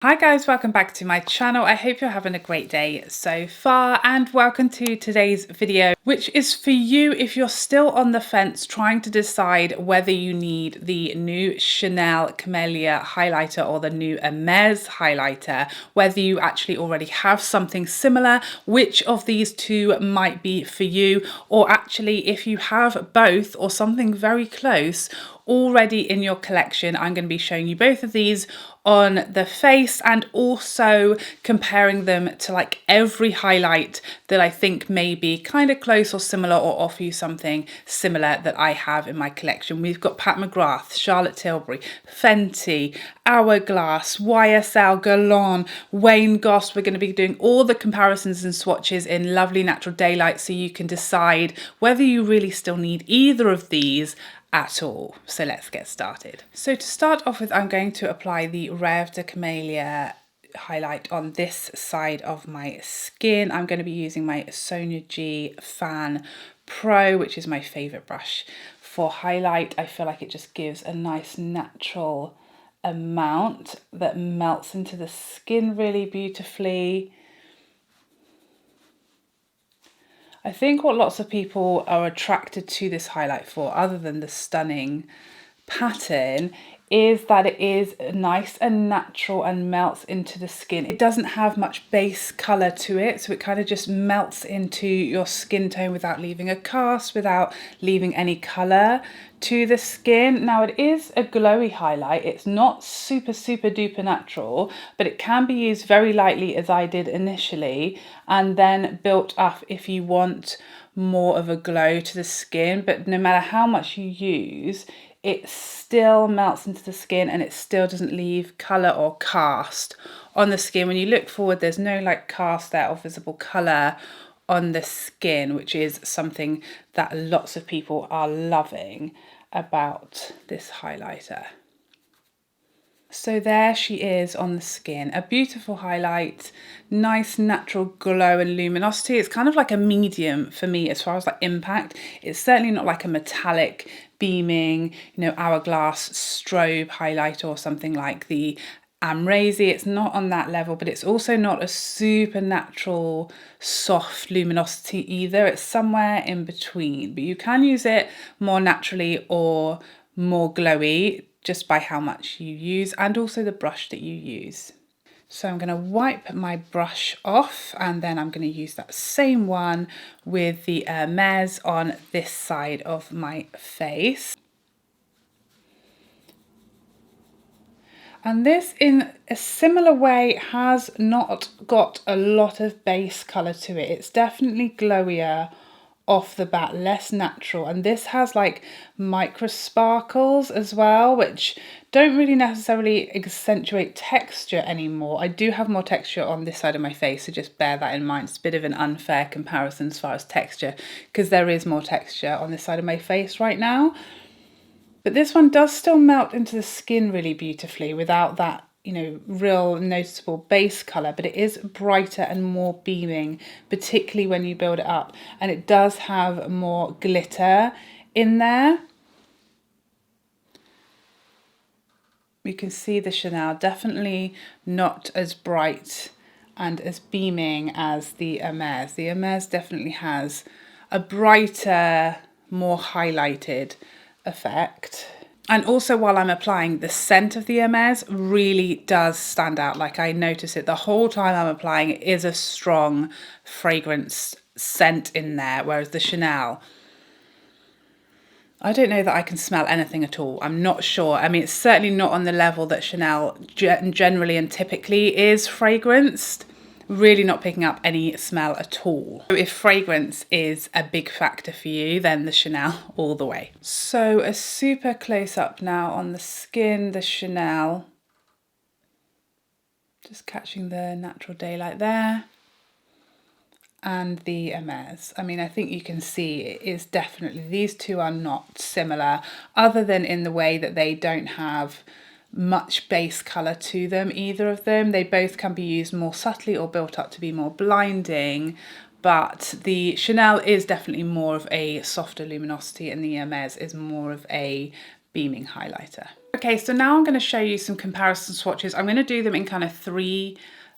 Hi guys, welcome back to my channel. I hope you're having a great day so far and welcome to today's video, which is for you if you're still on the fence trying to decide whether you need the new Chanel Camellia highlighter or the new Hermes highlighter, whether you actually already have something similar, which of these two might be for you, or actually if you have both or something very close already in your collection. I'm going to be showing you both of these on the face and also comparing them to like every highlight that I think may be kind of close or similar or offer you something similar that I have in my collection. We've got Pat McGrath, Charlotte Tilbury, Fenty, Hourglass, YSL, Guerlain, Wayne Goss. We're going to be doing all the comparisons and swatches in lovely natural daylight so you can decide whether you really still need either of these at all. So let's get started. So to start off with, I'm going to apply the Reve De Camelia highlight on this side of my skin. I'm going to be using my Sonia G Fan Pro, which is my favorite brush for highlight. I feel like it just gives a nice natural amount that melts into the skin really beautifully. I think what lots of people are attracted to this highlight for, other than the stunning pattern, is that it is nice and natural and melts into the skin. It doesn't have much base colour to it, so it kind of just melts into your skin tone without leaving a cast, without leaving any colour to the skin. Now it is a glowy highlight. It's not super duper natural, but it can be used very lightly as I did initially and then built up if you want more of a glow to the skin. But no matter how much you use, it still melts into the skin and it still doesn't leave colour or cast on the skin. When you look forward, there's no like cast there or visible colour on the skin, which is something that lots of people are loving about this highlighter. So there she is on the skin, a beautiful highlight, nice natural glow and luminosity. It's kind of like a medium for me as far as like impact. It's certainly not like a metallic, beaming, hourglass strobe highlighter or something like the Hermes. It's not on that level, but it's also not a super natural, soft luminosity either. It's somewhere in between, but you can use it more naturally or more glowy just by how much you use and also the brush that you use. So I'm going to wipe my brush off and then I'm going to use that same one with the Hermes on this side of my face. And this, in a similar way, has not got a lot of base colour to it. It's definitely glowier off the bat, less natural. And this has like micro sparkles as well, which don't really necessarily accentuate texture anymore. I do have more texture on this side of my face, so just bear that in mind. It's a bit of an unfair comparison as far as texture, because there is more texture on this side of my face right now. But this one does still melt into the skin really beautifully without that, real noticeable base colour, but it is brighter and more beaming, particularly when you build it up. And it does have more glitter in there. You can see the Chanel, definitely not as bright and as beaming as the Hermes. The Hermes definitely has a brighter, more highlighted effect. And also while I'm applying, the scent of the Hermes really does stand out. Like I notice it the whole time I'm applying. It is a strong fragrance scent in there, whereas the Chanel, I don't know that I can smell anything at all. I'm not sure. I mean, it's certainly not on the level that Chanel generally and typically is fragranced. Really not picking up any smell at all. So if fragrance is a big factor for you, then the Chanel all the way. So a super close up now on the skin, the Chanel. Just catching the natural daylight there. And the Hermes. I mean, I think you can see it is definitely, these two are not similar, other than in the way that they don't have much base colour to them, either of them. They both can be used more subtly or built up to be more blinding, but the Chanel is definitely more of a softer luminosity and the Hermes is more of a beaming highlighter. Okay, so now I'm going to show you some comparison swatches. I'm going to do them in kind of 3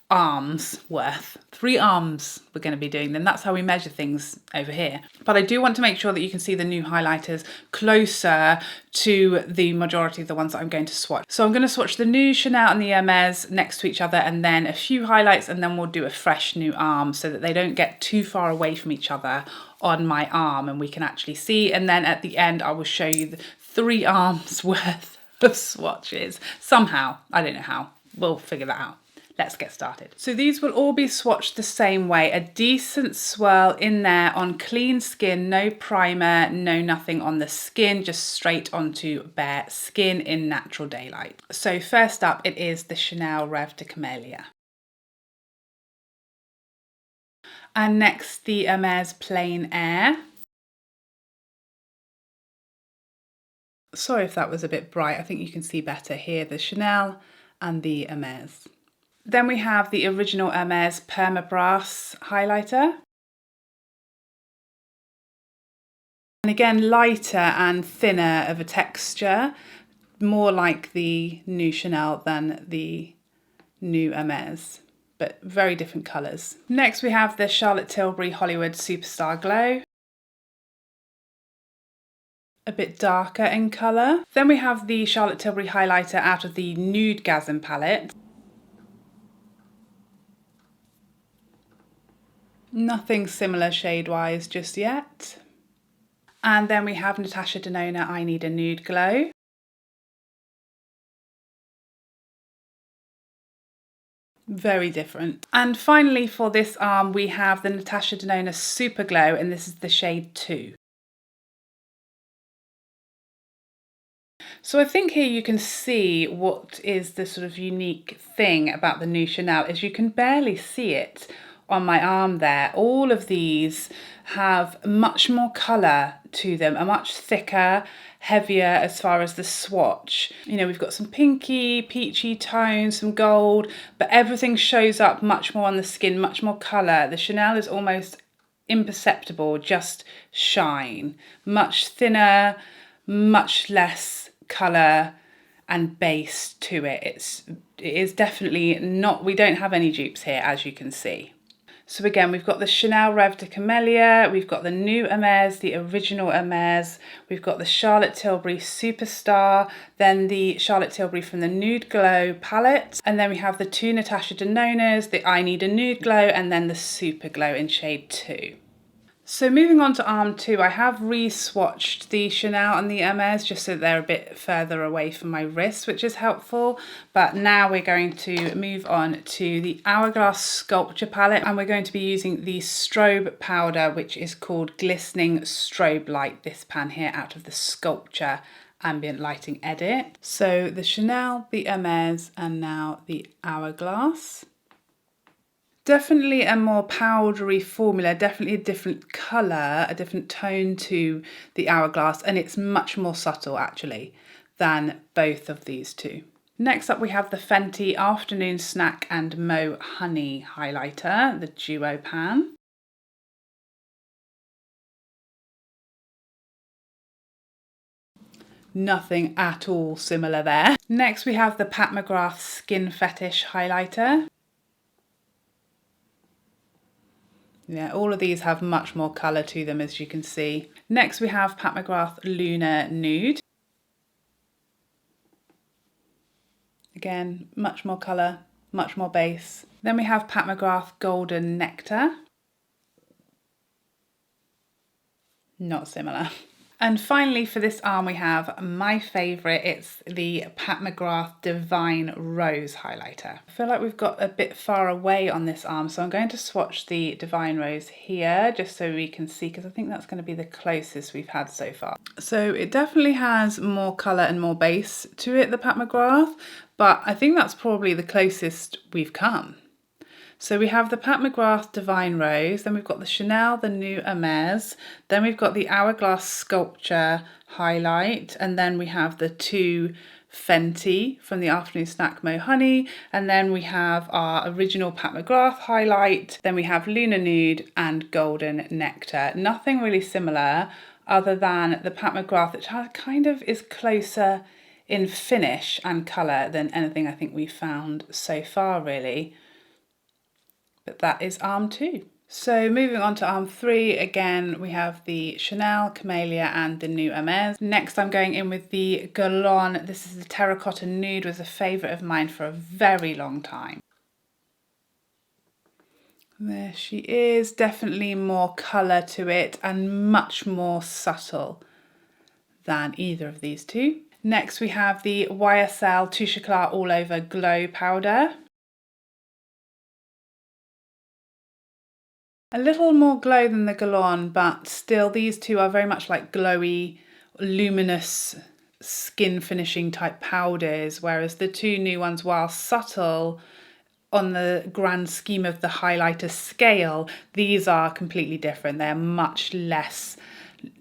arms worth. 3 arms we're going to be doing them. That's how we measure things over here. But I do want to make sure that you can see the new highlighters closer to the majority of the ones that I'm going to swatch. So I'm going to swatch the new Chanel and the Hermes next to each other, and then a few highlights, and then we'll do a fresh new arm so that they don't get too far away from each other on my arm and we can actually see. And then at the end I will show you the 3 arms worth of swatches. Somehow, I don't know how, we'll figure that out. Let's get started. So these will all be swatched the same way. A decent swirl in there on clean skin, no primer, no nothing on the skin, just straight onto bare skin in natural daylight. So first up, it is the Chanel Reve De Camelia. And next, the Hermes Plein Air. Sorry if that was a bit bright. I think you can see better here, the Chanel and the Hermes. Then we have the original Hermes Permabrass highlighter. And again, lighter and thinner of a texture, more like the new Chanel than the new Hermes, but very different colours. Next we have the Charlotte Tilbury Hollywood Superstar Glow. A bit darker in colour. Then we have the Charlotte Tilbury highlighter out of the Nude Gasm palette. Nothing similar shade-wise just yet. And then we have Natasha Denona I Need a Nude Glow. Very different. And finally for this arm we have the Natasha Denona Superglow, and this is the shade 2. So I think here you can see what is the sort of unique thing about the new Chanel is you can barely see it on my arm there. All of these have much more colour to them, a much thicker, heavier as far as the swatch. You know, we've got some pinky, peachy tones, some gold, but everything shows up much more on the skin, much more colour. The Chanel is almost imperceptible, just shine. Much thinner, much less colour and base to it. It is definitely not, we don't have any dupes here, as you can see. So again, we've got the Chanel Reve De Camelia, we've got the new Hermes, the original Hermes, we've got the Charlotte Tilbury Superstar, then the Charlotte Tilbury from the Nude Glow palette, and then we have the 2 Natasha Denonas, the I Need a Nude Glow, and then the Superglow in shade 2. So moving on to arm 2, I have re-swatched the Chanel and the Hermes just so they're a bit further away from my wrist, which is helpful. But now we're going to move on to the Hourglass Sculpture palette, and we're going to be using the strobe powder, which is called Glistening Strobe Light, this pan here out of the Sculpture Ambient Lighting Edit. So the Chanel, the Hermes, and now the Hourglass. Definitely a more powdery formula, definitely a different colour, a different tone to the Hourglass, and it's much more subtle actually than both of these two. Next up we have the Fenty Afternoon Snack and Mo Honey highlighter, the Duo pan. Nothing at all similar there. Next we have the Pat McGrath Skin Fetish highlighter. Yeah, all of these have much more colour to them, as you can see. Next we have Pat McGrath Lunar Nude. Again, much more colour, much more base. Then we have Pat McGrath Golden Nectar. Not similar. And finally for this arm we have my favourite, it's the Pat McGrath Divine Rose highlighter. I feel like we've got a bit far away on this arm, so I'm going to swatch the Divine Rose here just so we can see, because I think that's going to be the closest we've had so far. So it definitely has more colour and more base to it, the Pat McGrath, but I think that's probably the closest we've come. So we have the Pat McGrath Divine Rose, then we've got the Chanel, the new Hermes, then we've got the Hourglass Sculpture highlight, and then we have the 2 Fenty from the Afternoon Snack Mo Honey, and then we have our original Pat McGrath highlight, then we have Lunar Nude and Golden Nectar. Nothing really similar other than the Pat McGrath, which kind of is closer in finish and colour than anything I think we've found so far, really. But that is arm 2. So moving on to arm 3, again we have the Chanel Camelia and the new Hermes. Next I'm going in with the Guerlain. This is the Terracotta Nude, was a favourite of mine for a very long time. There she is, definitely more colour to it and much more subtle than either of these two. Next we have the YSL Touche Éclat All Over Glow powder. A little more glow than the Guerlain, but still these two are very much like glowy, luminous skin finishing type powders, whereas the two new ones, while subtle on the grand scheme of the highlighter scale, these are completely different. They're much less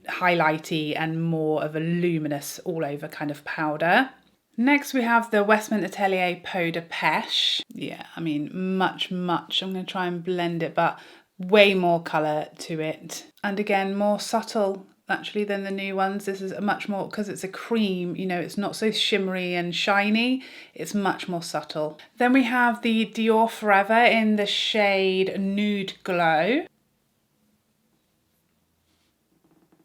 highlighty and more of a luminous all over kind of powder. Next we have the Westman Atelier Peau de Peche. Yeah, I mean much, I'm going to try and blend it, but way more colour to it. And again, more subtle actually than the new ones. This is a much more, because it's a cream, you know, it's not so shimmery and shiny, it's much more subtle. Then we have the Dior Forever in the shade Nude Glow.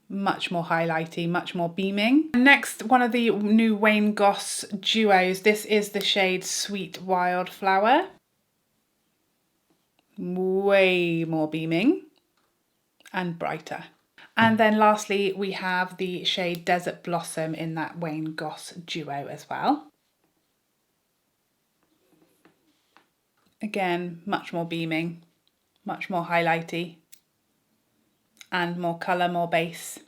Much more highlighty, much more beaming. Next, one of the new Wayne Goss duos. This is the shade Sweet Wildflower. Way more beaming and brighter. And then lastly, we have the shade Desert Blossom in that Wayne Goss duo as well. Again, much more beaming, much more highlighty, and more colour, more base.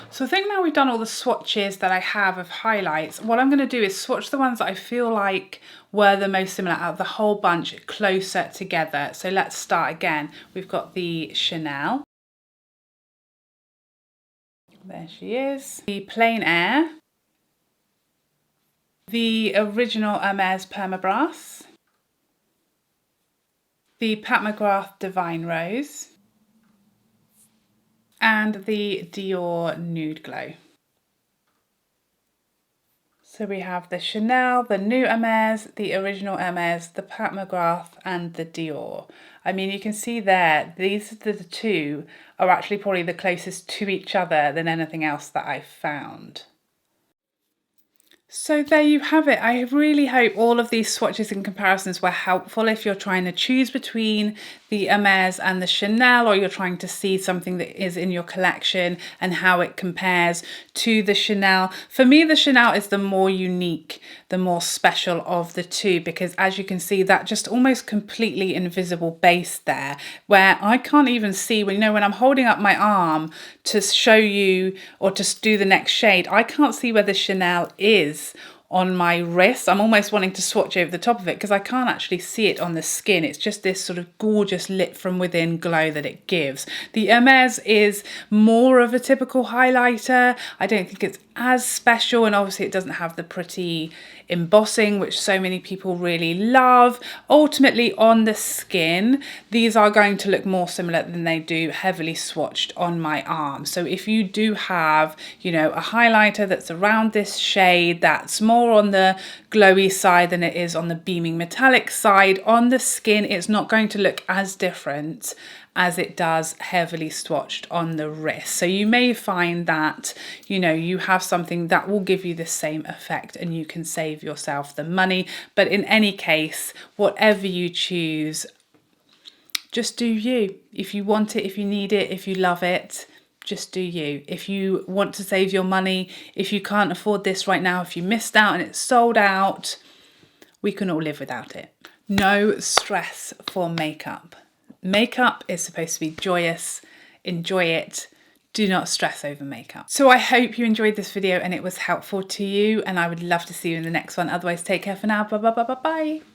So I think now we've done all the swatches that I have of highlights, what I'm going to do is swatch the ones that I feel like were the most similar out of the whole bunch closer together. So let's start again. We've got the Chanel. There she is. The Plein Air. The original Hermes Permabrass. The McGrath Divine Rose. And the Dior Nude Glow. So we have the Chanel, the new Hermes, the original Hermes, the McGrath and the Dior. I mean, you can see there, these are the two are actually probably the closest to each other than anything else that I've found. So there you have it. I really hope all of these swatches and comparisons were helpful if you're trying to choose between the Hermes and the Chanel, or you're trying to see something that is in your collection and how it compares to the Chanel. For me, the Chanel is the more unique, the more special of the two, because as you can see, that just almost completely invisible base there, where I can't even see, when, you know, when I'm holding up my arm to show you or to do the next shade, I can't see where the Chanel is on my wrist. I'm almost wanting to swatch over the top of it because I can't actually see it on the skin. It's just this sort of gorgeous lit from within glow that it gives. The Hermes is more of a typical highlighter. I don't think it's as special, and obviously it doesn't have the pretty embossing which so many people really love. Ultimately on the skin, these are going to look more similar than they do heavily swatched on my arm. So if you do have, you know, a highlighter that's around this shade that's more on the glowy side than it is on the beaming metallic side, on the skin it's not going to look as different as it does heavily swatched on the wrist. So you may find that, you know, you have something that will give you the same effect and you can save yourself the money. But in any case, whatever you choose, just do you. If you want it, if you need it, if you love it, just do you. If you want to save your money, if you can't afford this right now, if you missed out and it's sold out, we can all live without it. No stress for makeup. Makeup is supposed to be joyous. Enjoy it. Do not stress over makeup. So I hope you enjoyed this video and it was helpful to you, and I would love to see you in the next one. Otherwise, take care for now. Bye bye bye bye bye.